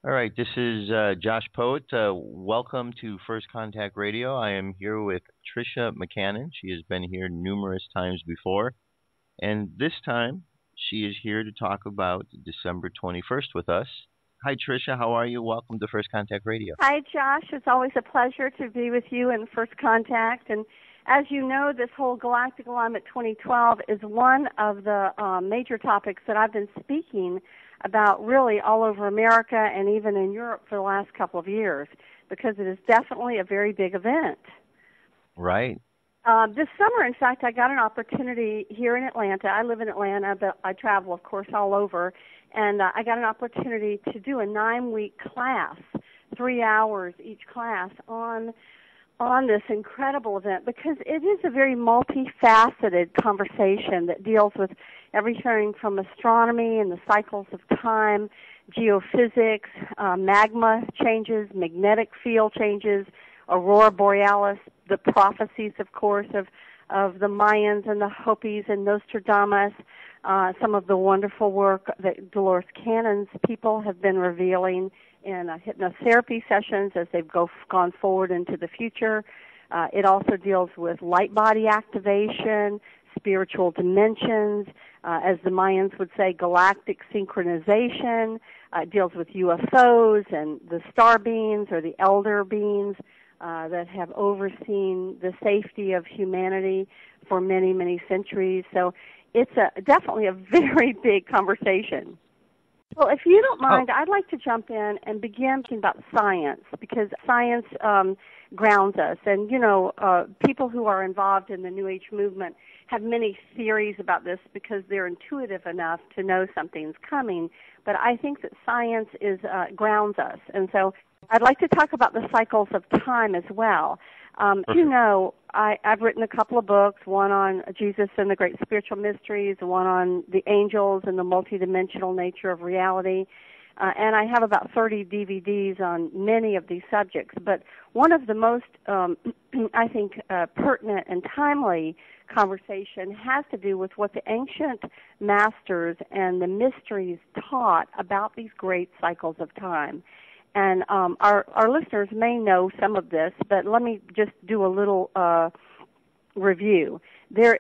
All right, this is Josh Poet. Welcome to First Contact Radio. I am here with Tricia McCannon. She has been here numerous times before, and this time she is here to talk about December 21st with us. Hi, Tricia. How are you? Welcome to First Contact Radio. Hi, Josh. It's always a pleasure to be with you in First Contact. And as you know, this whole Galactic Alignment 2012 is one of the major topics that I've been speaking about really all over America and even in Europe for the last couple of years, because it is definitely a very big event. Right. This summer, in fact, I got an opportunity here in Atlanta. I live in Atlanta, but I travel, of course, all over. And I got an opportunity to do a 9-week class, 3 hours each class on this incredible event, because it is a very multifaceted conversation that deals with everything from astronomy and the cycles of time, geophysics, magma changes, magnetic field changes, aurora borealis, the prophecies, of course, of the Mayans and the Hopis and Nostradamus, some of the wonderful work that Dolores Cannon's people have been revealing in hypnotherapy sessions as they've gone forward into the future. It also deals with light body activation, spiritual dimensions, as the Mayans would say, galactic synchronization. It deals with UFOs and the star beings or the elder beings that have overseen the safety of humanity for many, many centuries. So it's definitely a very big conversation. Well, if you don't mind, I'd like to jump in and begin talking about science, because science grounds us. And, you know, people who are involved in the New Age movement have many theories about this because they're intuitive enough to know something's coming. But I think that science grounds us. And so I'd like to talk about the cycles of time as well. You know, I've written a couple of books, one on Jesus and the Great Spiritual Mysteries, one on the angels and the multidimensional nature of reality, and I have about 30 DVDs on many of these subjects. But one of the most, I think, pertinent and timely conversation has to do with what the ancient masters and the mysteries taught about these great cycles of time. And our listeners may know some of this, but let me just do a little review.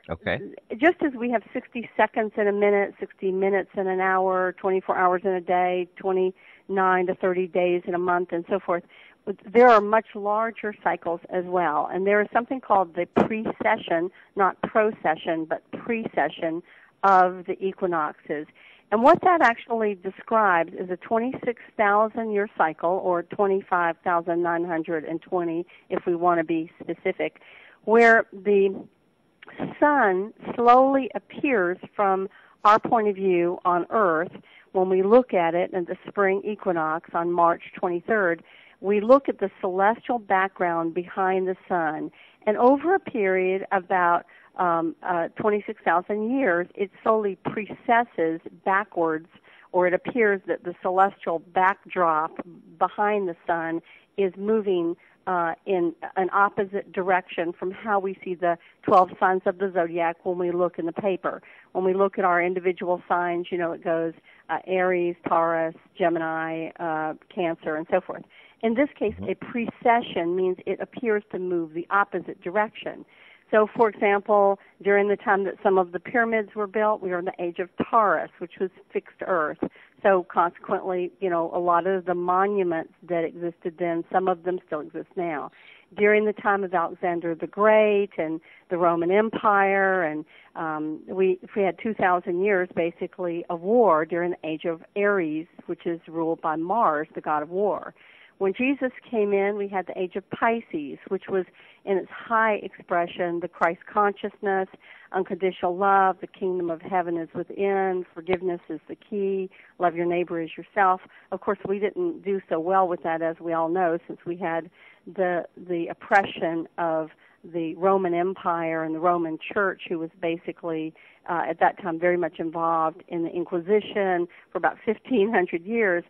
Okay. Just as we have 60 seconds in a minute, 60 minutes in an hour, 24 hours in a day, 29 to 30 days in a month, and so forth, there are much larger cycles as well. And there is something called the precession, not procession, but precession of the equinoxes. And what that actually describes is a 26,000-year cycle, or 25,920 if we want to be specific, where the sun slowly appears from our point of view on Earth. When we look at it in the spring equinox on March 23rd, we look at the celestial background behind the sun. And over a period of about 26,000 years, it slowly precesses backwards, or it appears that the celestial backdrop behind the sun is moving in an opposite direction from how we see the 12 signs of the zodiac when we look in the paper. When we look at our individual signs, you know, it goes Aries, Taurus, Gemini, Cancer, and so forth. In this case, a precession means it appears to move the opposite direction. So, for example, during the time that some of the pyramids were built, we were in the age of Taurus, which was fixed earth. So, consequently, you know, a lot of the monuments that existed then, some of them still exist now. During the time of Alexander the Great and the Roman Empire, and we had 2,000 years, basically, of war during the age of Aries, which is ruled by Mars, the god of war. When Jesus came in, we had the age of Pisces, which was in its high expression, the Christ consciousness, unconditional love, the kingdom of heaven is within, forgiveness is the key, love your neighbor as yourself. Of course, we didn't do so well with that, as we all know, since we had the oppression of the Roman Empire and the Roman Church, who was basically at that time very much involved in the Inquisition for about 1,500 years,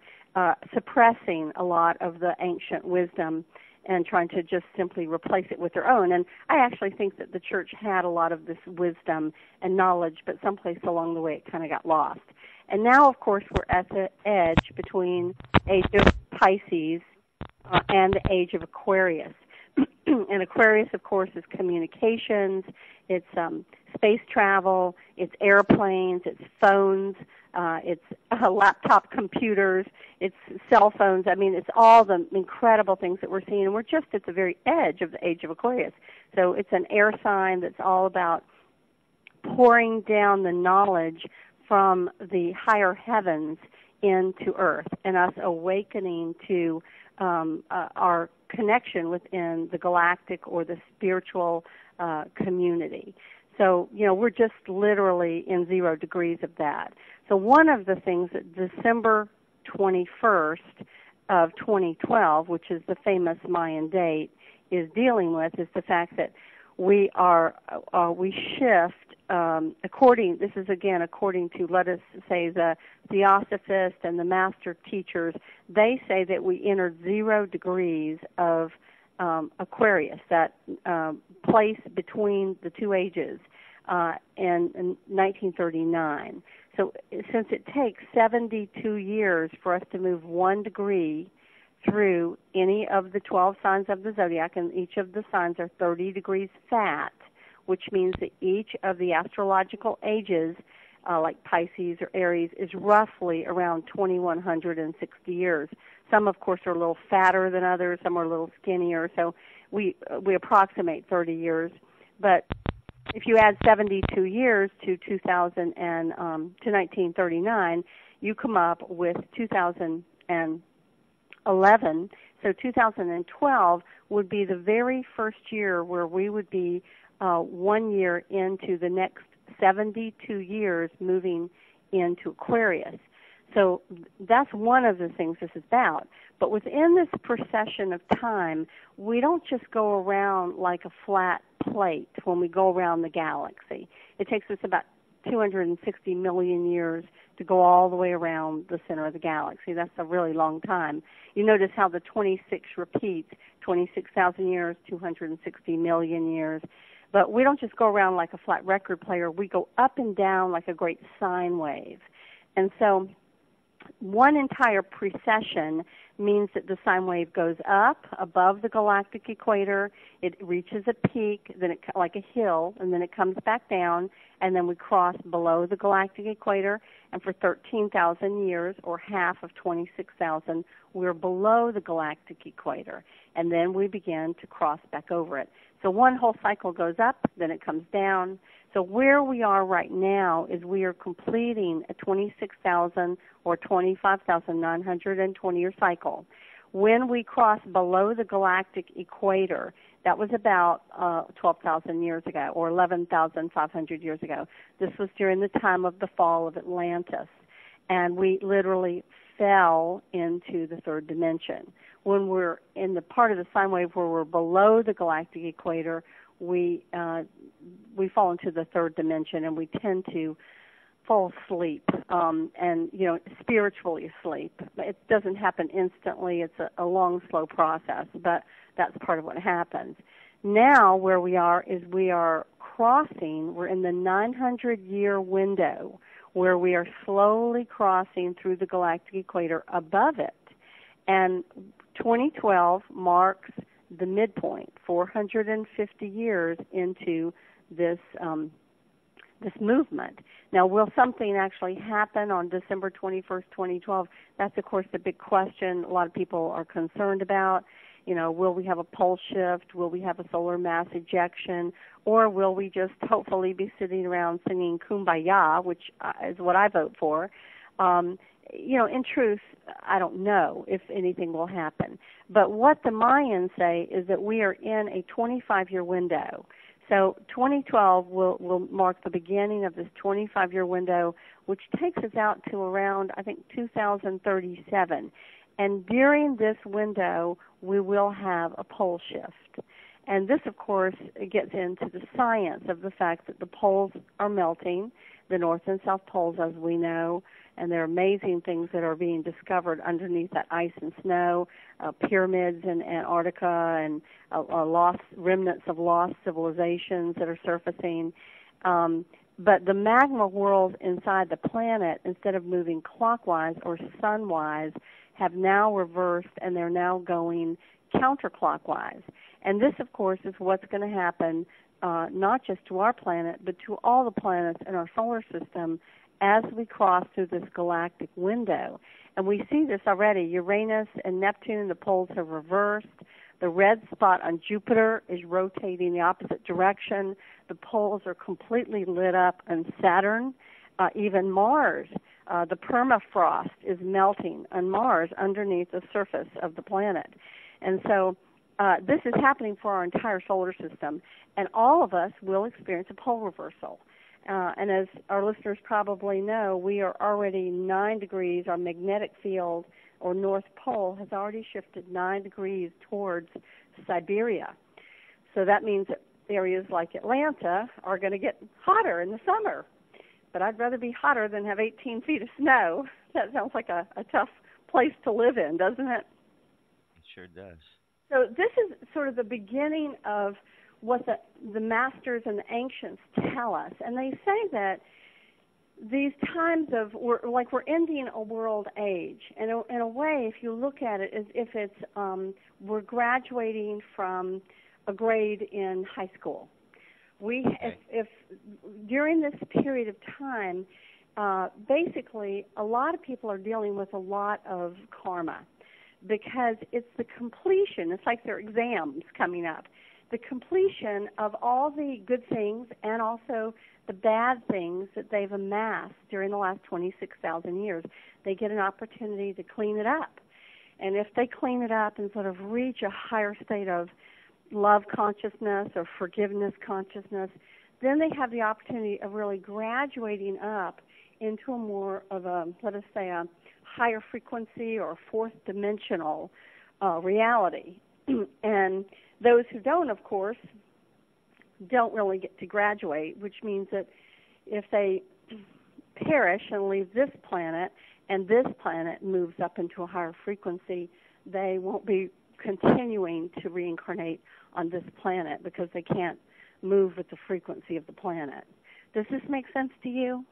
suppressing a lot of the ancient wisdom and trying to just simply replace it with their own. And I actually think that the church had a lot of this wisdom and knowledge, but someplace along the way it kind of got lost. And now, of course, we're at the edge between age of Pisces, and the age of Aquarius. And Aquarius, of course, is communications, it's space travel, it's airplanes, it's phones, it's laptop computers, it's cell phones. I mean, it's all the incredible things that we're seeing, and we're just at the very edge of the age of Aquarius. So it's an air sign that's all about pouring down the knowledge from the higher heavens into Earth, and us awakening to our connection within the galactic or the spiritual community. So, we're just literally in 0 degrees of that. So one of the things that December 21st of 2012, which is the famous Mayan date, is dealing with is the fact that we shift according to, let us say, the Theosophists and the master teachers. They say that we entered 0 degrees of Aquarius, that place between the two ages, in 1939. So since it takes 72 years for us to move 1 degree through any of the 12 signs of the zodiac, and each of the signs are 30 degrees fat, which means that each of the astrological ages, like Pisces or Aries, is roughly around 2,160 years. Some, of course, are a little fatter than others. Some are a little skinnier. So we approximate 30 years. But if you add 72 years to 1939, you come up with 2011. So 2012 would be the very first year where we would be 1 year into the next 72 years moving into Aquarius. So that's one of the things this is about. But within this procession of time, we don't just go around like a flat plate when we go around the galaxy. It takes us about 260 million years to go all the way around the center of the galaxy. That's a really long time. You notice how the 26 repeats, 26,000 years, 260 million years. But we don't just go around like a flat record player. We go up and down like a great sine wave. And so one entire precession means that the sine wave goes up above the galactic equator, it reaches a peak, then it like a hill, and then it comes back down, and then we cross below the galactic equator, and for 13,000 years, or half of 26,000, we're below the galactic equator, and then we begin to cross back over it. So one whole cycle goes up, then it comes down. So where we are right now is we are completing a 26,000 or 25,920-year cycle. When we cross below the galactic equator, that was about 12,000 years ago, or 11,500 years ago. This was during the time of the fall of Atlantis, and we literally fell into the third dimension. When we're in the part of the sine wave where we're below the galactic equator, we fall into the third dimension, and we tend to fall asleep, and spiritually asleep. It doesn't happen instantly. It's a long, slow process, but that's part of what happens. Now, where we are is we are crossing. We're in the 900-year window where we are slowly crossing through the galactic equator above it, and 2012 marks the midpoint, 450 years into this movement. Now, will something actually happen on December 21st, 2012? That's, of course, the big question a lot of people are concerned about. Will we have a pole shift? Will we have a solar mass ejection? Or will we just hopefully be sitting around singing Kumbaya, which is what I vote for? In truth, I don't know if anything will happen. But what the Mayans say is that we are in a 25-year window. So 2012 will mark the beginning of this 25-year window, which takes us out to around, I think, 2037. And during this window, we will have a pole shift. And this, of course, gets into the science of the fact that the poles are melting, the North and South poles, as we know, and there are amazing things that are being discovered underneath that ice and snow, pyramids in Antarctica, and lost remnants of lost civilizations that are surfacing. But the magma world inside the planet, instead of moving clockwise or sunwise, have now reversed, and they're now going counterclockwise. And this, of course, is what's going to happen not just to our planet, but to all the planets in our solar system as we cross through this galactic window. And we see this already. Uranus and Neptune, the poles have reversed. The red spot on Jupiter is rotating the opposite direction. The poles are completely lit up on Saturn. Even Mars, the permafrost is melting on Mars underneath the surface of the planet. And so this is happening for our entire solar system, and all of us will experience a pole reversal. And as our listeners probably know, we are already 9 degrees. Our magnetic field, or North Pole, has already shifted 9 degrees towards Siberia. So that means that areas like Atlanta are going to get hotter in the summer. But I'd rather be hotter than have 18 feet of snow. That sounds like a tough place to live in, doesn't it? It sure does. So this is sort of the beginning of what the masters and the ancients tell us. And they say that these times of, we're ending a world age. And in a way, if you look at it, as if it's, we're graduating from a grade in high school. If during this period of time, basically, a lot of people are dealing with a lot of karma because it's the completion. It's like their exams coming up. The completion of all the good things and also the bad things that they've amassed during the last 26,000 years. They get an opportunity to clean it up. And if they clean it up and sort of reach a higher state of love consciousness or forgiveness consciousness, then they have the opportunity of really graduating up into a more of a, let us say, a higher frequency or fourth dimensional reality. And those who don't, of course, don't really get to graduate, which means that if they perish and leave this planet and this planet moves up into a higher frequency, they won't be continuing to reincarnate on this planet because they can't move with the frequency of the planet. Does this make sense to you?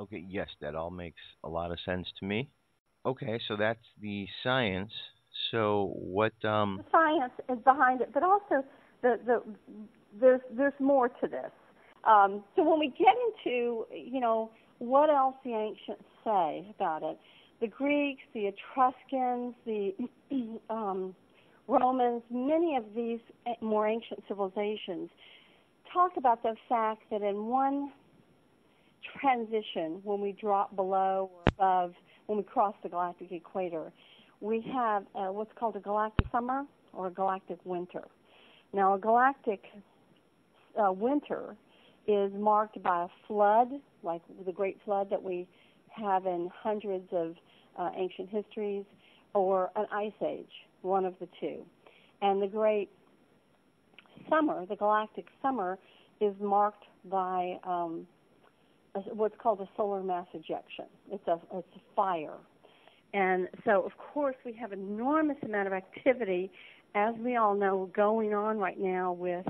Okay, yes, that all makes a lot of sense to me. Okay, so that's the science. So what? The science is behind it, but also there's more to this. So when we get into, what else the ancients say about it, the Greeks, the Etruscans, the Romans, many of these more ancient civilizations talk about the fact that in one transition, when we drop below or above, when we cross the galactic equator, we have what's called a galactic summer or a galactic winter. Now, a galactic winter is marked by a flood, like the Great Flood that we have in hundreds of ancient histories, or an ice age, one of the two. And the Great Summer, the galactic summer, is marked by what's called a solar mass ejection. It's a fire. And so, of course, we have an enormous amount of activity, as we all know, going on right now with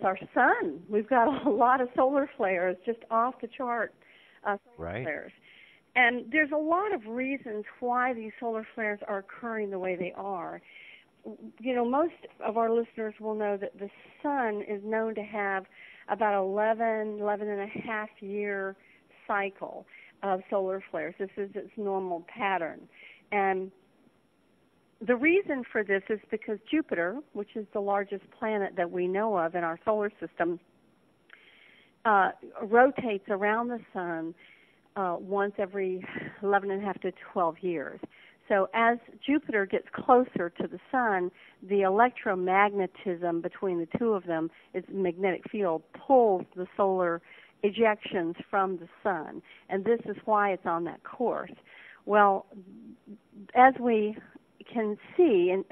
our sun. We've got a lot of solar flares, just off the chart solar flares. And there's a lot of reasons why these solar flares are occurring the way they are. Most of our listeners will know that the sun is known to have about 11 and a half year cycle of solar flares. This is its normal pattern. And the reason for this is because Jupiter, which is the largest planet that we know of in our solar system, rotates around the sun once every 11 and a half to 12 years. So as Jupiter gets closer to the sun, the electromagnetism between the two of them, its magnetic field, pulls the solar ejections from the sun. And this is why it's on that course. Well, as we can see, and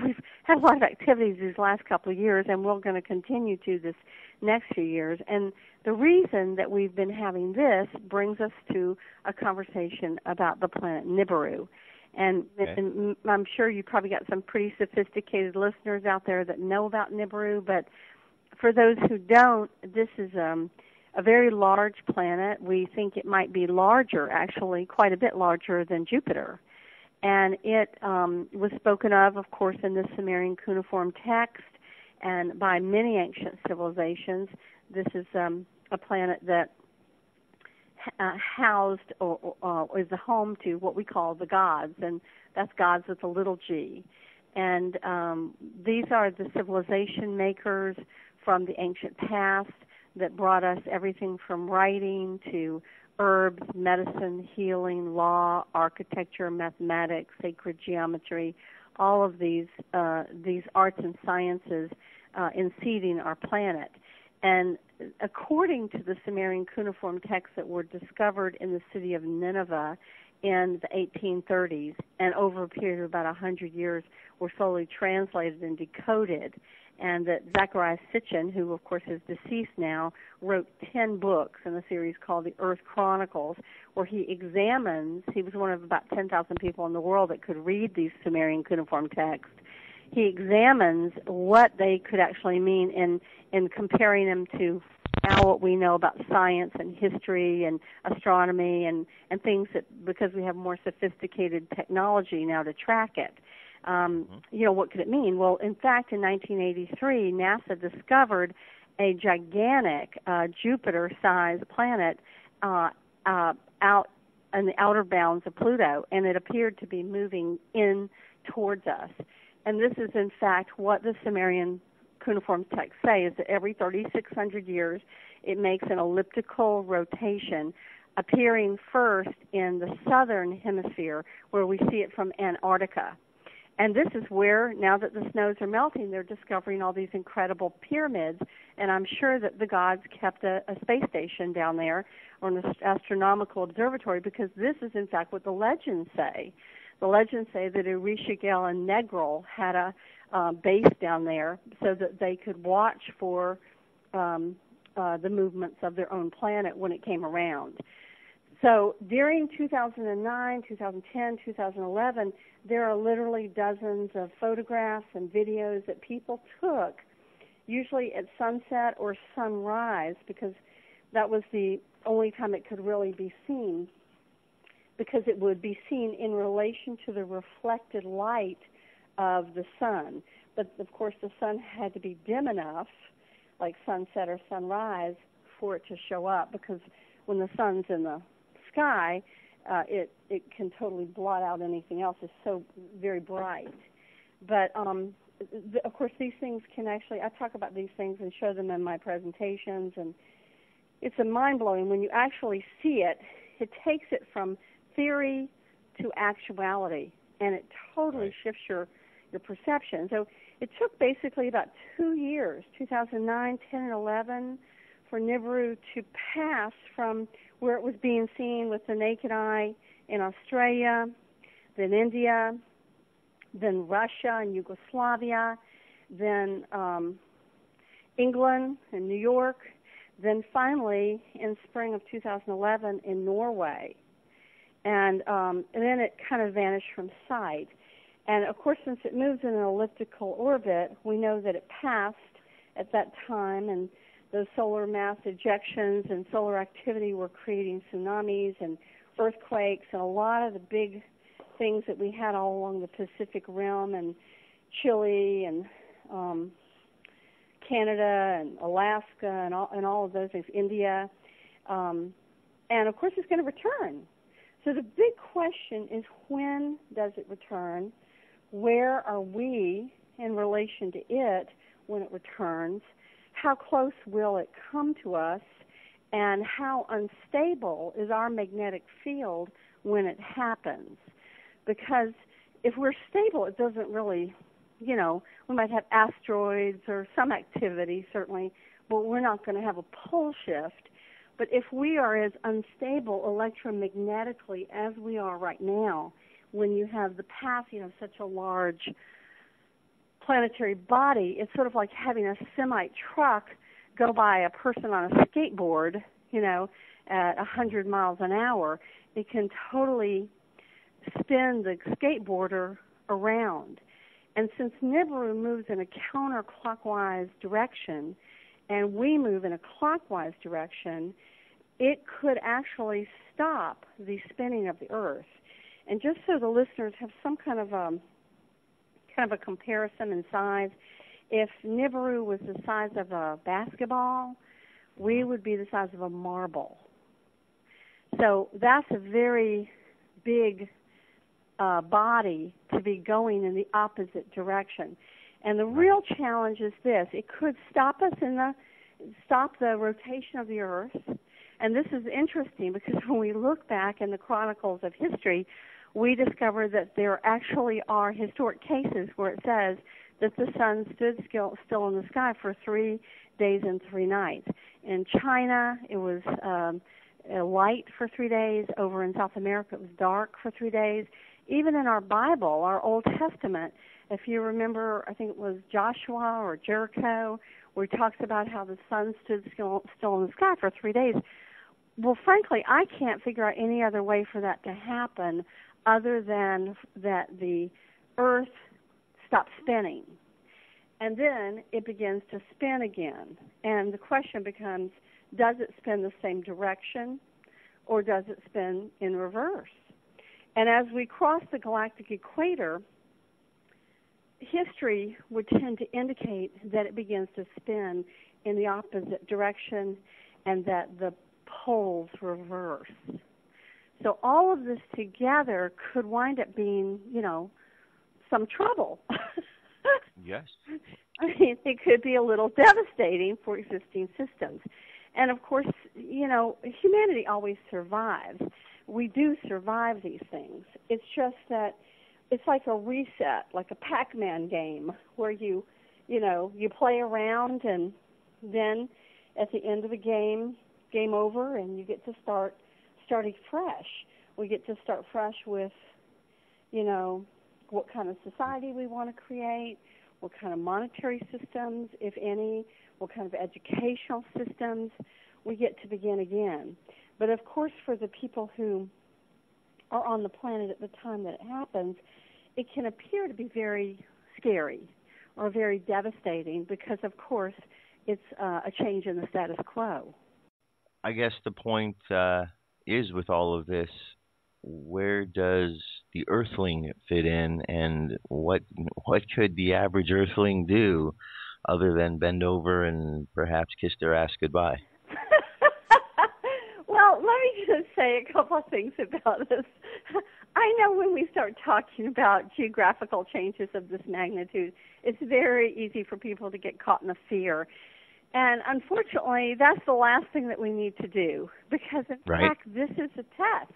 we've had a lot of activities these last couple of years, and we're going to continue to this next few years. And the reason that we've been having this brings us to a conversation about the planet Nibiru. And I'm sure you probably got some pretty sophisticated listeners out there that know about Nibiru, but for those who don't, this is a very large planet. We think it might be larger, actually, quite a bit larger than Jupiter. And it was spoken of course, in the Sumerian cuneiform text and by many ancient civilizations. This is a planet that housed or is the home to what we call the gods, and that's gods with a little g. And these are the civilization makers from the ancient past that brought us everything from writing to herbs, medicine, healing, law, architecture, mathematics, sacred geometry, all of these arts and sciences in seeding our planet. And according to the Sumerian cuneiform texts that were discovered in the city of Nineveh in the 1830s, and over a period of about 100 years were slowly translated and decoded, and that Zechariah Sitchin, who of course is deceased now, wrote 10 books in a series called the Earth Chronicles, where he was one of about 10,000 people in the world that could read these Sumerian cuneiform texts. He examines what they could actually mean in comparing them to now what we know about science and history and astronomy and things that, because we have more sophisticated technology now to track it. What could it mean? Well, in fact, in 1983, NASA discovered a gigantic Jupiter-sized planet out in the outer bounds of Pluto, and it appeared to be moving in towards us. And this is, in fact, what the Sumerian cuneiform texts say, is that every 3,600 years it makes an elliptical rotation, appearing first in the southern hemisphere, where we see it from Antarctica. And this is where, now that the snows are melting, they're discovering all these incredible pyramids, and I'm sure that the gods kept a space station down there, or an astronomical observatory, because this is, in fact, what the legends say. The legends say that Ereshkigal and Negril had a base down there so that they could watch for the movements of their own planet when it came around. So during 2009, 2010, 2011, there are literally dozens of photographs and videos that people took, usually at sunset or sunrise, because that was the only time it could really be seen, because it would be seen in relation to the reflected light of the sun. But, of course, the sun had to be dim enough, like sunset or sunrise, for it to show up, because when the sun's in the sky, it can totally blot out anything else. It's so very bright. But, of course, these things can actually, I talk about these things and show them in my presentations, and it's mind-blowing. When you actually see it, it takes it from theory to actuality, and it totally shifts your perception. So it took basically about 2 years, 2009, 10, and 11, for Nibiru to pass from where it was being seen with the naked eye in Australia, then India, then Russia and Yugoslavia, then England and New York, then finally in spring of 2011 in Norway. And then it kind of vanished from sight. And, of course, since it moves in an elliptical orbit, we know that it passed at that time, and those solar mass ejections and solar activity were creating tsunamis and earthquakes and a lot of the big things that we had all along the Pacific Rim, and Chile and Canada and Alaska and all of those things, India. And, of course, it's going to return. So the big question is, when does it return? Where are we in relation to it when it returns? How close will it come to us? And how unstable is our magnetic field when it happens? Because if we're stable, it doesn't really, we might have asteroids or some activity, certainly, but we're not going to have a pole shift. But if we are as unstable electromagnetically as we are right now, when you have the passing of such a large planetary body, it's sort of like having a semi-truck go by a person on a skateboard, at 100 miles an hour. It can totally spin the skateboarder around. And since Nibiru moves in a counterclockwise direction, and we move in a clockwise direction, it could actually stop the spinning of the Earth. And just so the listeners have some kind of a comparison in size, if Nibiru was the size of a basketball, we would be the size of a marble. So that's a very big body to be going in the opposite direction. And the real challenge is this: it could stop the rotation of the Earth. And this is interesting because when we look back in the chronicles of history, we discover that there actually are historic cases where it says that the sun stood still in the sky for 3 days and 3 nights. In China, it was light for 3 days. Over in South America, it was dark for 3 days. Even in our Bible, our Old Testament, if you remember, I think it was Joshua or Jericho, where it talks about how the sun stood still in the sky for 3 days. Well, frankly, I can't figure out any other way for that to happen other than that the Earth stops spinning. And then it begins to spin again. And the question becomes, does it spin the same direction or does it spin in reverse? And as we cross the galactic equator, history would tend to indicate that it begins to spin in the opposite direction and that the poles reverse. So all of this together could wind up being, some trouble. Yes. I mean, it could be a little devastating for existing systems. And of course, humanity always survives. We do survive these things. It's just that it's like a reset, like a Pac-Man game where you play around and then at the end of the game over, and you get to starting fresh. We get to start fresh with, what kind of society we want to create, what kind of monetary systems, if any, what kind of educational systems. We get to begin again. But of course, for the people who are on the planet at the time that it happens, it can appear to be very scary or very devastating because, of course, it's a change in the status quo. I guess the point is with all of this, where does the Earthling fit in, and what could the average Earthling do other than bend over and perhaps kiss their ass goodbye? Well, let me just say a couple of things about this. I know when we start talking about geographical changes of this magnitude, it's very easy for people to get caught in a fear. And unfortunately, that's the last thing that we need to do because, in fact, this is a test.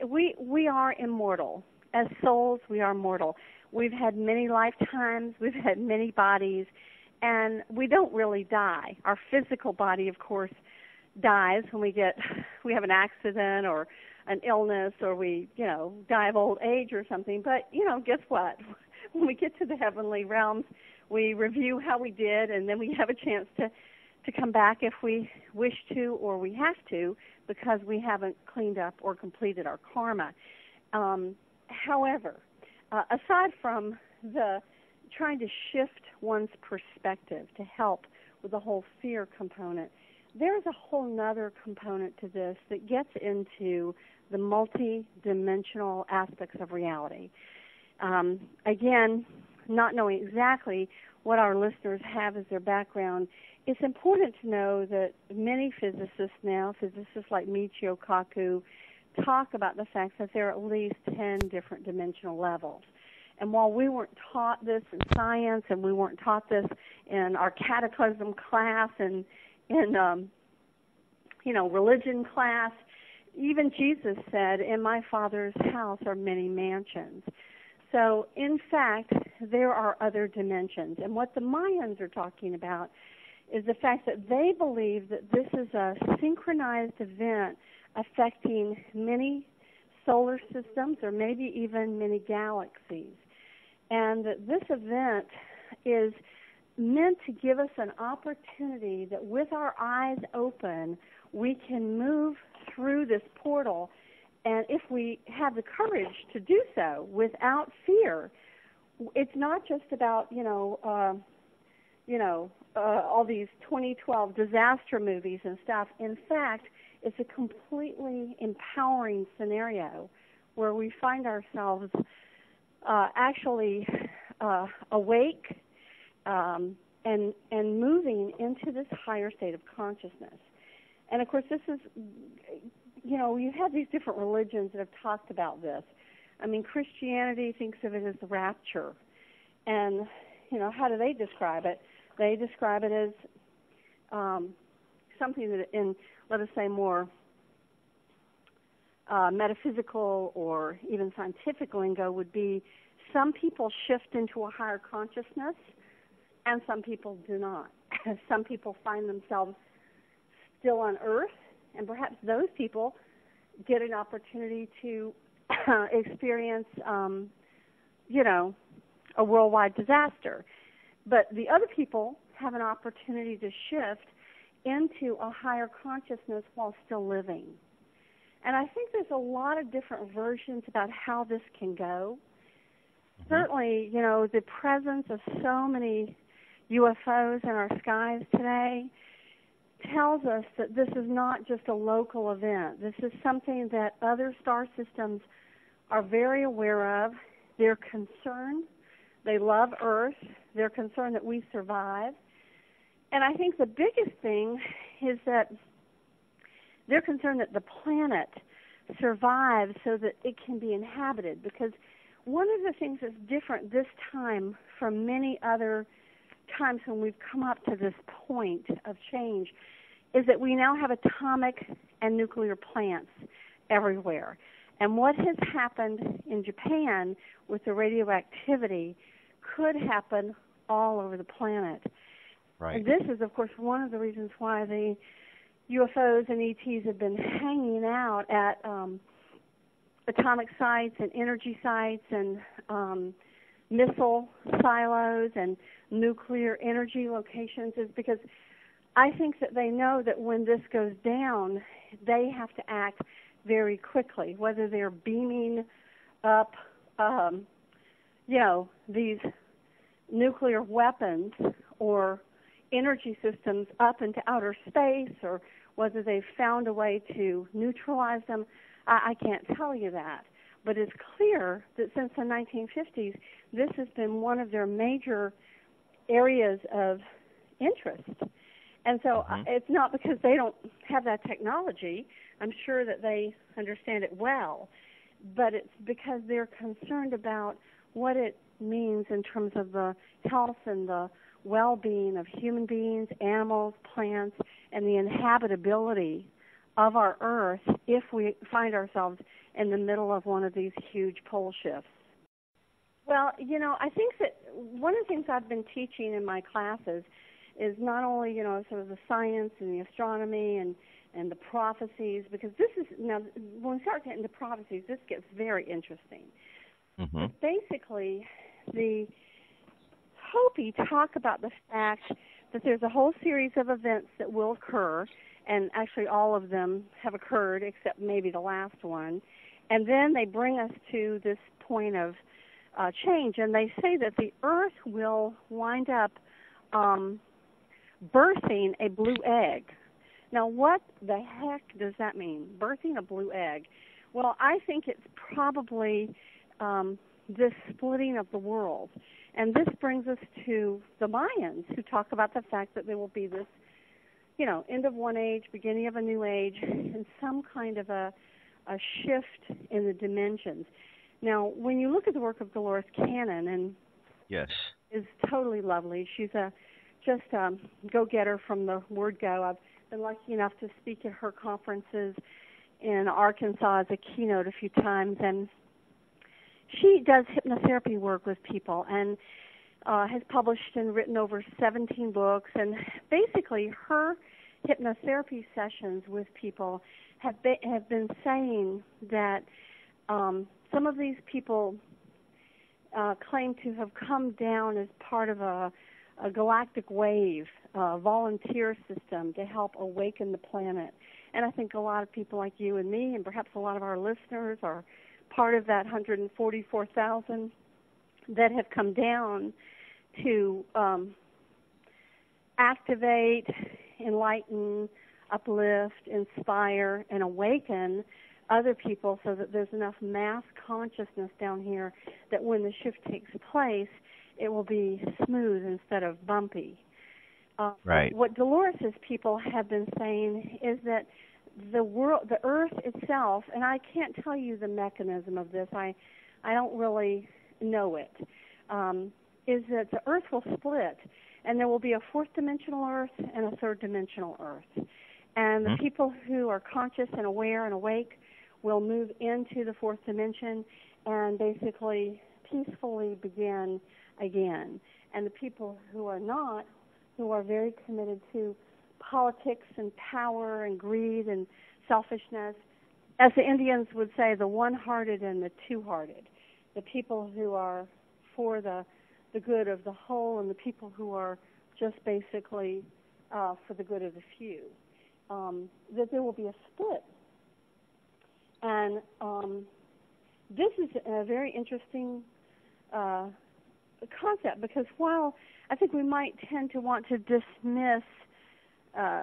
We are immortal. As souls, we are mortal. We've had many lifetimes. We've had many bodies. And we don't really die. Our physical body, of course, dies when we have an accident or an illness or we, die of old age or something. But, guess what? When we get to the heavenly realms, we review how we did, and then we have a chance to come back if we wish to or we have to because we haven't cleaned up or completed our karma. However, aside from the trying to shift one's perspective to help with the whole fear component, there's a whole nother component to this that gets into the multi-dimensional aspects of reality. Again, not knowing exactly what our listeners have as their background, it's important to know that many physicists now, physicists like Michio Kaku, talk about the fact that there are at least 10 different dimensional levels. And while we weren't taught this in science and we weren't taught this in our catechism class and in religion class, even Jesus said, "In my Father's house are many mansions." So, in fact, there are other dimensions. And what the Mayans are talking about is the fact that they believe that this is a synchronized event affecting many solar systems or maybe even many galaxies. And that this event is meant to give us an opportunity that with our eyes open, we can move through this portal. And if we have the courage to do so without fear, it's not just about, all these 2012 disaster movies and stuff. In fact, it's a completely empowering scenario where we find ourselves actually awake and moving into this higher state of consciousness. And of course, this is, you have these different religions that have talked about this. I mean, Christianity thinks of it as the rapture. And, how do they describe it? They describe it as something that in, let us say, more metaphysical or even scientific lingo would be some people shift into a higher consciousness and some people do not. Some people find themselves still on Earth, and perhaps those people get an opportunity to experience, a worldwide disaster. But the other people have an opportunity to shift into a higher consciousness while still living. And I think there's a lot of different versions about how this can go. Mm-hmm. Certainly, the presence of so many UFOs in our skies today tells us that this is not just a local event. This is something that other star systems are very aware of. They're concerned. They love Earth. They're concerned that we survive. And I think the biggest thing is that they're concerned that the planet survives so that it can be inhabited. Because one of the things that's different this time from many other times when we've come up to this point of change is that we now have atomic and nuclear plants everywhere. And what has happened in Japan with the radioactivity could happen all over the planet. Right. And this is, of course, one of the reasons why the UFOs and ETs have been hanging out at atomic sites and energy sites and missile silos and nuclear energy locations, is because I think that they know that when this goes down, they have to act very quickly, whether they're beaming up, these nuclear weapons or energy systems up into outer space, or whether they've found a way to neutralize them. I can't tell you that. But it's clear that since the 1950s, this has been one of their major areas of interest. And so it's not because they don't have that technology. I'm sure that they understand it well. But it's because they're concerned about what it means in terms of the health and the well-being of human beings, animals, plants, and the inhabitability of our Earth if we find ourselves in the middle of one of these huge pole shifts. Well, I think that one of the things I've been teaching in my classes is not only, sort of the science and the astronomy and the prophecies, because this is, now, when we start getting into prophecies, this gets very interesting. Mm-hmm. Basically, the Hopi talk about the fact that there's a whole series of events that will occur, and actually all of them have occurred except maybe the last one, and then they bring us to this point of change, and they say that the Earth will wind up birthing a blue egg. Now, what the heck does that mean, birthing a blue egg? Well, I think it's probably this splitting of the world. And this brings us to the Mayans, who talk about the fact that there will be this, end of one age, beginning of a new age, and some kind of a shift in the dimensions. Now, when you look at the work of Dolores Cannon, and yes, is totally lovely. She's just a go-getter from the word go. I've been lucky enough to speak at her conferences in Arkansas as a keynote a few times, and she does hypnotherapy work with people and has published and written over 17 books. And basically, her hypnotherapy sessions with people have been saying that some of these people claim to have come down as part of a galactic wave, volunteer system to help awaken the planet. And I think a lot of people like you and me, and perhaps a lot of our listeners, are part of that 144,000 that have come down to activate, enlighten, uplift, inspire, and awaken other people so that there's enough mass consciousness down here that when the shift takes place, it will be smooth instead of bumpy. Right. What Dolores' people have been saying is that the world, the earth itself, and I can't tell you the mechanism of this, I don't really know it, is that the earth will split and there will be a fourth dimensional earth and a third dimensional earth. And the people who are conscious and aware and awake will move into the fourth dimension and basically peacefully begin again. And the people who are not, who are very committed to politics and power and greed and selfishness, as the Indians would say, the one-hearted and the two-hearted, the people who are for the good of the whole and the people who are just basically for the good of the few, that there will be a split. And this is a very interesting concept, because while I think we might tend to want to dismiss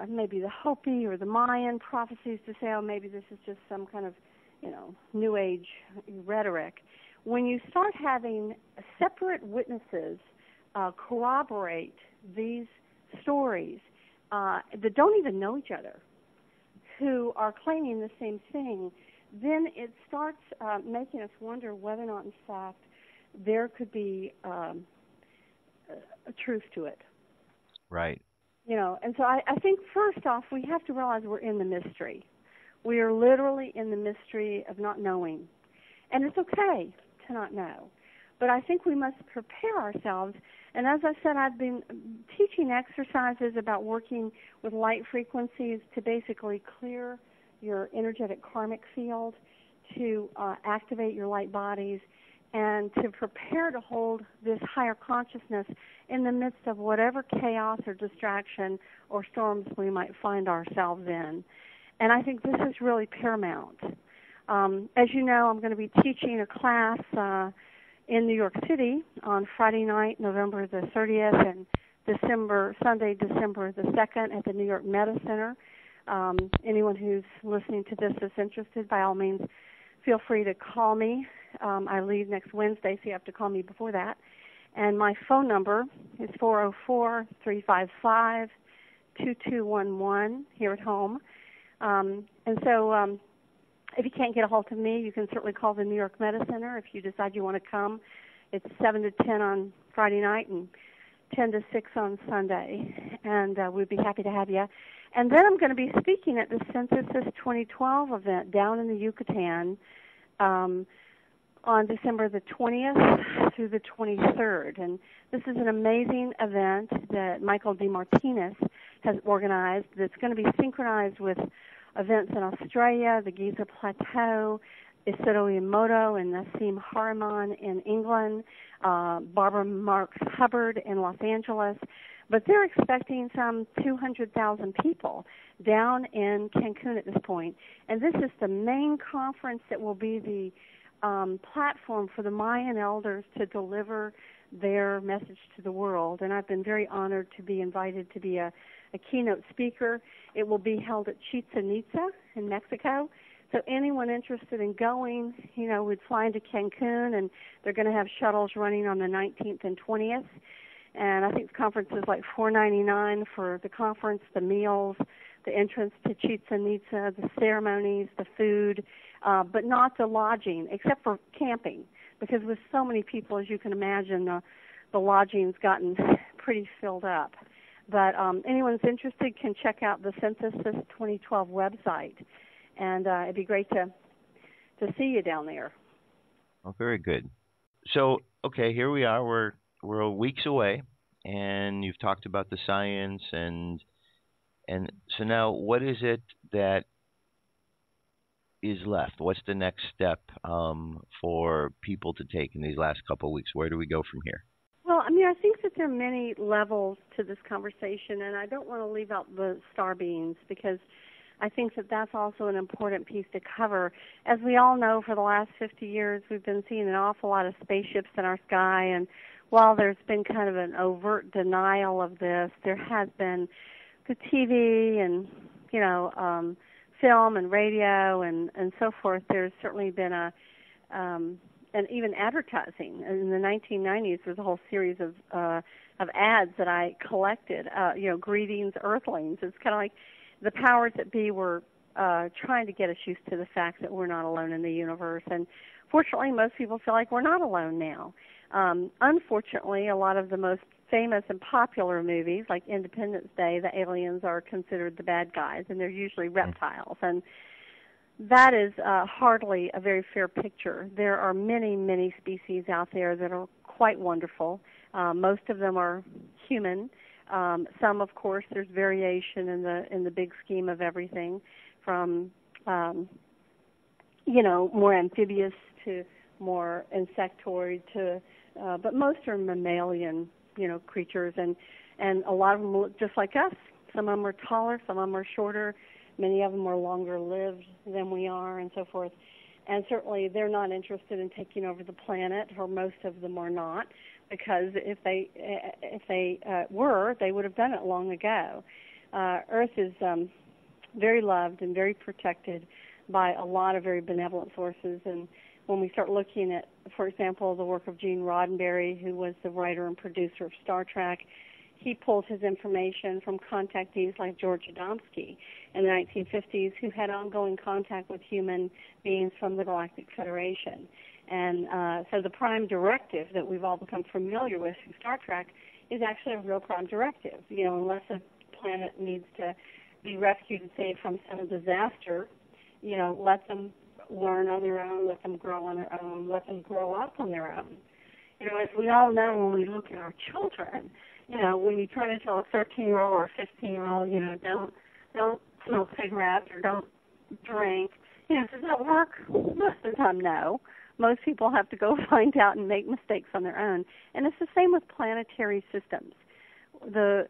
maybe the Hopi or the Mayan prophecies to say, oh, maybe this is just some kind of, New Age rhetoric, when you start having separate witnesses corroborate these stories that don't even know each other, who are claiming the same thing, then it starts making us wonder whether or not, in fact, there could be a truth to it. Right. And so I think first off, we have to realize we're in the mystery. We are literally in the mystery of not knowing. And it's okay to not know. But I think we must prepare ourselves. And as I said, I've been teaching exercises about working with light frequencies to basically clear your energetic karmic field, to activate your light bodies, and to prepare to hold this higher consciousness in the midst of whatever chaos or distraction or storms we might find ourselves in. And I think this is really paramount. As you know, I'm going to be teaching a class in New York City on Friday night, November the 30th, and Sunday, December the 2nd at the New York Meta Center. Anyone who's listening to this is interested, by all means, feel free to call me. I leave next Wednesday, so you have to call me before that. And my phone number is 404-355-2211 here at home. And so if you can't get a hold of me, you can certainly call the New York Meta Center if you decide you want to come. It's 7 to 10 on Friday night and 10 to 6 on Sunday. And we'd be happy to have you. And then I'm going to be speaking at the Synthesis 2012 event down in the Yucatan on December the 20th through the 23rd. And this is an amazing event that Michael DeMartinez has organized that's going to be synchronized with events in Australia, the Giza Plateau, Isido Emoto and Nassim Haramein in England, Barbara Marks Hubbard in Los Angeles. But they're expecting some 200,000 people down in Cancun at this point. And this is the main conference that will be the platform for the Mayan elders to deliver their message to the world. And I've been very honored to be invited to be a keynote speaker. It will be held at Chichen Itza in Mexico. So anyone interested in going, would fly into Cancun, and they're going to have shuttles running on the 19th and 20th. And I think the conference is like $4.99 for the conference, the meals, the entrance to Chichen Itza, the ceremonies, the food, but not the lodging, except for camping, because with so many people, as you can imagine, the lodging's gotten pretty filled up. But anyone who's interested can check out the Synthesis 2012 website, and it'd be great to see you down there. Oh, very good. So, okay, here we are. We're weeks away, and you've talked about the science, and so now what is it that is left? What's the next step for people to take in these last couple of weeks? Where do we go from here? Well, I think that there are many levels to this conversation, and I don't want to leave out the star beings, because I think that that's also an important piece to cover. As we all know, for the last 50 years, we've been seeing an awful lot of spaceships in our sky, and while there's been kind of an overt denial of this, there has been the TV and, film and radio and so forth. There's certainly been and even advertising. In the 1990s, there's a whole series of ads that I collected. Greetings, Earthlings. It's kind of like the powers that be were trying to get us used to the fact that we're not alone in the universe. And fortunately, most people feel like we're not alone now. Unfortunately, a lot of the most famous and popular movies, like Independence Day, the aliens are considered the bad guys, and they're usually reptiles. And that is hardly a very fair picture. There are many, many species out there that are quite wonderful. Most of them are human. Some, of course, there's variation in the big scheme of everything, from more amphibious to more insectoid to, but most are mammalian, creatures, and a lot of them look just like us. Some of them are taller, some of them are shorter. Many of them are longer lived than we are, and so forth. And certainly they're not interested in taking over the planet, or most of them are not, because if they were, they would have done it long ago. Earth is very loved and very protected by a lot of very benevolent sources. And when we start looking at, for example, the work of Gene Roddenberry, who was the writer and producer of Star Trek, he pulled his information from contactees like George Adamski in the 1950s, who had ongoing contact with human beings from the Galactic Federation. And so the prime directive that we've all become familiar with in Star Trek is actually a real prime directive. Unless a planet needs to be rescued and saved from some disaster, let them learn on their own, let them grow on their own, let them grow up on their own. As we all know, when we look at our children, when you try to tell a 13-year-old or a 15-year-old, don't smoke cigarettes or don't drink, does that work? Most of the time, no. Most people have to go find out and make mistakes on their own. And it's the same with planetary systems. The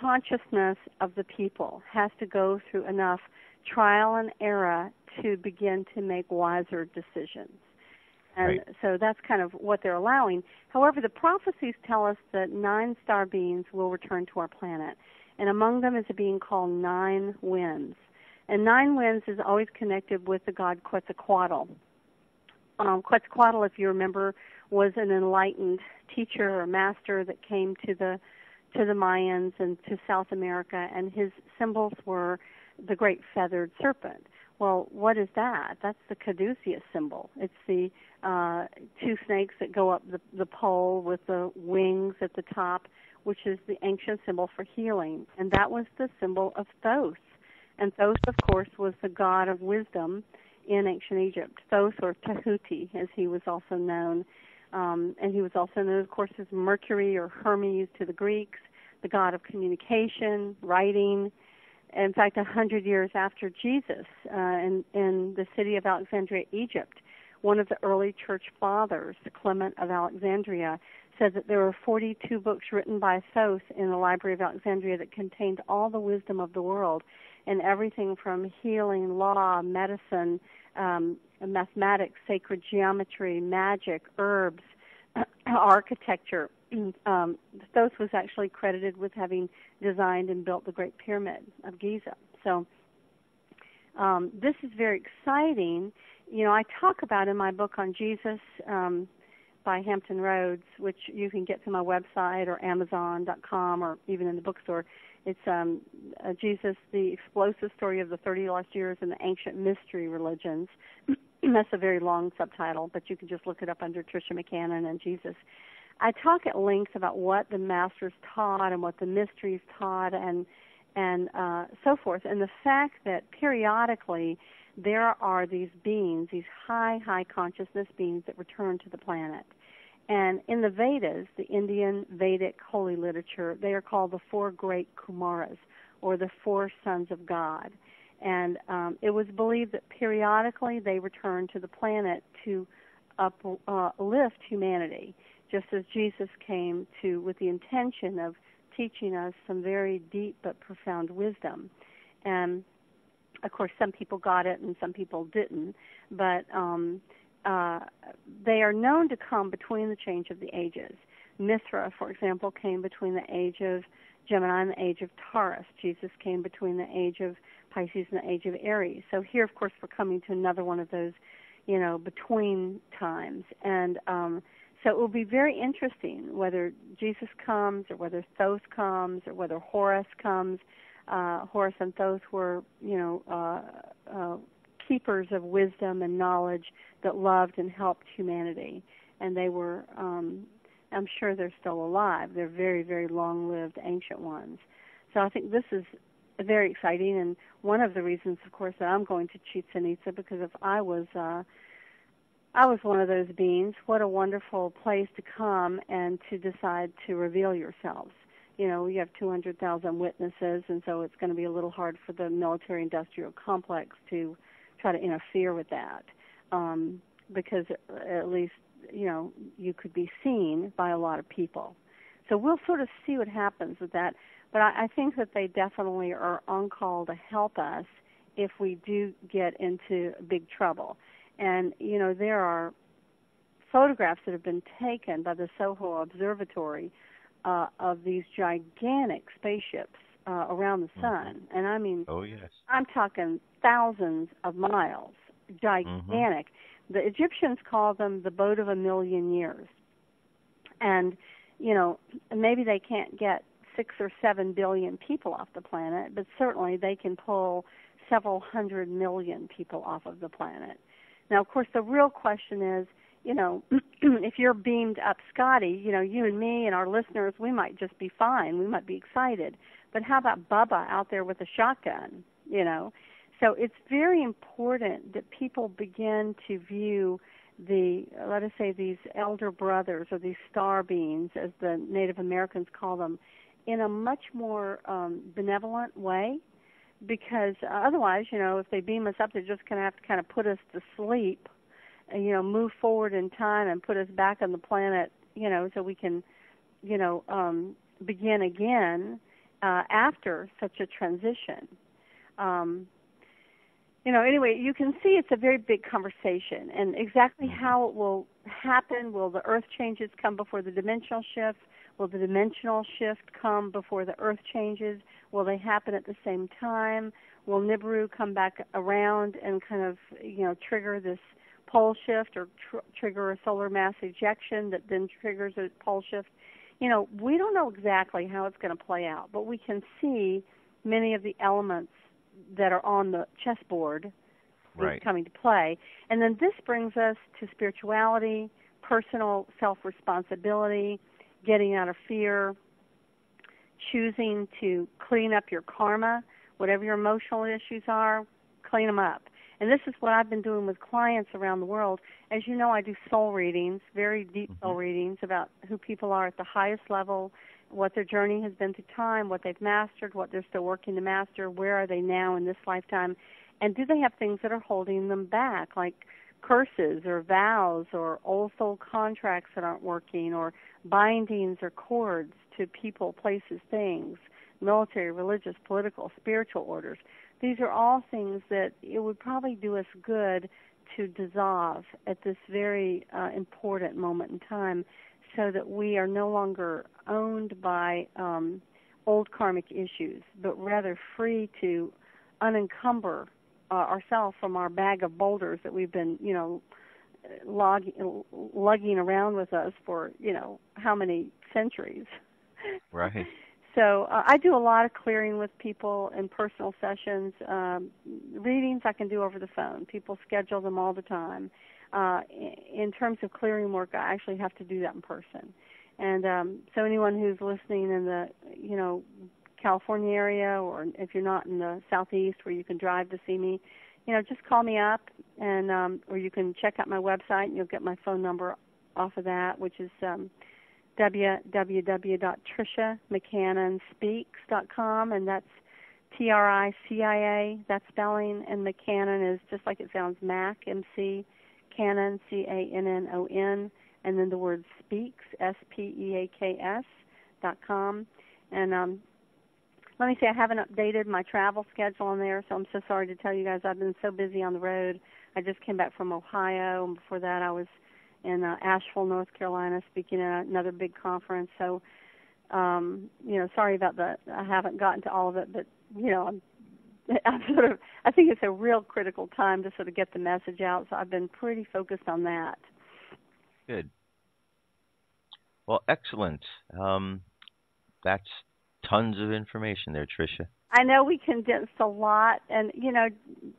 consciousness of the people has to go through enough trial and error to begin to make wiser decisions. And so that's kind of what they're allowing. However, the prophecies tell us that 9 star beings will return to our planet. And among them is a being called Nine Winds. And Nine Winds is always connected with the god Quetzalcoatl. Quetzalcoatl, if you remember, was an enlightened teacher or master that came to the Mayans and to South America, and his symbols were the great feathered serpent. Well, what is that? That's the caduceus symbol. It's the 2 snakes that go up the pole with the wings at the top, which is the ancient symbol for healing. And that was the symbol of Thoth. And Thoth, of course, was the god of wisdom in ancient Egypt. Thoth, or Tahuti, as he was also known. And he was also known, of course, as Mercury or Hermes to the Greeks, the god of communication, writing. In fact, 100 years after Jesus, in the city of Alexandria, Egypt, one of the early church fathers, Clement of Alexandria, said that there were 42 books written by Thoth in the Library of Alexandria that contained all the wisdom of the world, and everything from healing, law, medicine, mathematics, sacred geometry, magic, herbs, architecture. Thoth was actually credited with having designed and built the Great Pyramid of Giza. So this is very exciting. I talk about in my book on Jesus by Hampton Roads, which you can get through my website or Amazon.com or even in the bookstore. It's Jesus, the explosive story of the 30 lost years and the ancient mystery religions. That's a very long subtitle, but you can just look it up under Tricia McCannon and Jesus. I talk at length about what the masters taught and what the mysteries taught and so forth, and the fact that periodically there are these beings, these high consciousness beings that return to the planet. And in the Vedas, the Indian Vedic holy literature, they are called the 4 great Kumaras, or the 4 sons of God. And it was believed that periodically they return to the planet to uplift humanity, just as Jesus came to with the intention of teaching us some very deep but profound wisdom. And of course, some people got it and some people didn't, but they are known to come between the change of the ages. Mithra, for example, came between the age of Gemini and the age of Taurus. Jesus came between the age of Pisces and the age of Aries. So here, of course, we're coming to another one of those, between times. And so it will be very interesting whether Jesus comes or whether Thoth comes or whether Horus comes. Horus and Thoth were, keepers of wisdom and knowledge that loved and helped humanity. And they were, I'm sure they're still alive. They're very, very long-lived ancient ones. So I think this is very exciting, and one of the reasons, of course, that I'm going to Chichen Itza, because if I was one of those beings, what a wonderful place to come and to decide to reveal yourselves. We have 200,000 witnesses, and so it's going to be a little hard for the military-industrial complex to try to interfere with that, because at least, you could be seen by a lot of people. So we'll sort of see what happens with that. But I think that they definitely are on call to help us if we do get into big trouble. And, there are photographs that have been taken by the Soho Observatory of these gigantic spaceships around the sun. And I mean, oh, yes. I'm talking thousands of miles, gigantic. The Egyptians call them the boat of a million years. And, maybe they can't get 6 or 7 billion people off the planet, but certainly they can pull several 100 million people off of the planet. Now, of course, the real question is, if you're beamed up Scotty, you and me and our listeners, we might just be fine. We might be excited. But how about Bubba out there with a shotgun, So it's very important that people begin to view let us say, these elder brothers or these star beings, as the Native Americans call them, in a much more benevolent way, because otherwise, if they beam us up, they're just going to have to kind of put us to sleep, move forward in time and put us back on the planet, so we can, begin again after such a transition. Anyway, you can see it's a very big conversation, and exactly how it will happen. Will the Earth changes come before the dimensional shift? Will the dimensional shift come before the Earth changes? Will they happen at the same time? Will Nibiru come back around and kind of, trigger this pole shift or trigger a solar mass ejection that then triggers a pole shift? We don't know exactly how it's going to play out, but we can see many of the elements that are on the chessboard coming to play. And then this brings us to spirituality, personal self-responsibility, getting out of fear, choosing to clean up your karma, whatever your emotional issues are, clean them up. And this is what I've been doing with clients around the world. As you know, I do soul readings, very deep soul readings about who people are at the highest level, what their journey has been through time, what they've mastered, what they're still working to master, where are they now in this lifetime, and do they have things that are holding them back, like curses or vows or old soul contracts that aren't working, or bindings or cords to people, places, things, military, religious, political, spiritual orders. These are all things that it would probably do us good to dissolve at this very important moment in time, so that we are no longer owned by old karmic issues, but rather free to unencumber ourselves from our bag of boulders that we've been, lugging around with us for, how many centuries. Right. So I do a lot of clearing with people in personal sessions. Readings I can do over the phone. People schedule them all the time. In terms of clearing work, I actually have to do that in person. And so anyone who's listening in the, California area, or if you're not in the southeast where you can drive to see me, just call me up, and or you can check out my website, and you'll get my phone number off of that, which is www.triciamccannonspeaks.com, and that's Tricia, that spelling, and McCannon is just like it sounds, Mac, M-C, Cannon, C-A-N-N-O-N, and then the word speaks, S-P-E-A-K-S.com. And let me see, I haven't updated my travel schedule on there, so I'm so sorry to tell you guys I've been so busy on the road. I just came back from Ohio, and before that I was in Asheville, North Carolina, speaking at another big conference. So, sorry about that. I haven't gotten to all of it, but, I think it's a real critical time to sort of get the message out, so I've been pretty focused on that. Good. Well, excellent. That's tons of information there, Tricia. I know we condensed a lot, and,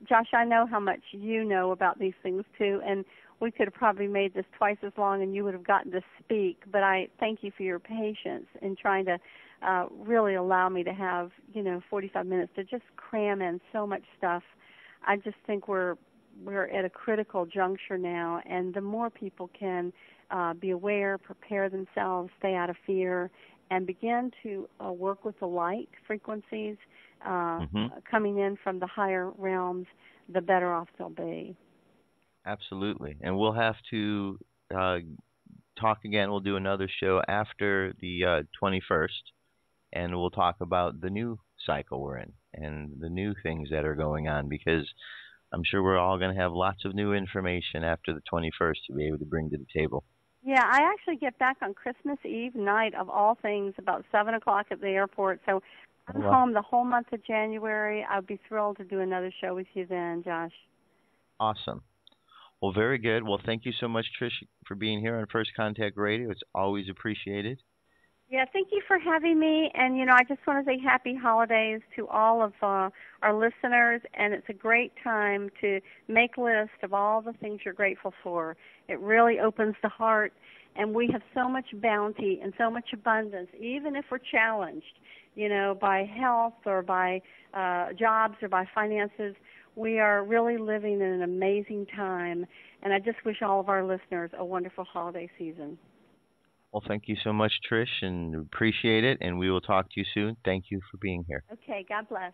Josh, I know how much you know about these things, too, and we could have probably made this twice as long and you would have gotten to speak, but I thank you for your patience in trying to really allow me to have, 45 minutes to just cram in so much stuff. I just think we're at a critical juncture now, and the more people can be aware, prepare themselves, stay out of fear, and begin to work with the light frequencies coming in from the higher realms, the better off they'll be. Absolutely. And we'll have to talk again. We'll do another show after the 21st, and we'll talk about the new cycle we're in and the new things that are going on, because I'm sure we're all going to have lots of new information after the 21st to be able to bring to the table. Yeah, I actually get back on Christmas Eve night, of all things, about 7 o'clock at the airport. So I'm home the whole month of January. I'd be thrilled to do another show with you then, Josh. Awesome. Well, very good. Well, thank you so much, Trish, for being here on First Contact Radio. It's always appreciated. Yeah, thank you for having me. And, I just want to say happy holidays to all of our listeners. And it's a great time to make a list of all the things you're grateful for. It really opens the heart. And we have so much bounty and so much abundance, even if we're challenged, by health or by jobs or by finances. We are really living in an amazing time. And I just wish all of our listeners a wonderful holiday season. Well, thank you so much, Trish, and appreciate it, and we will talk to you soon. Thank you for being here. Okay, God bless.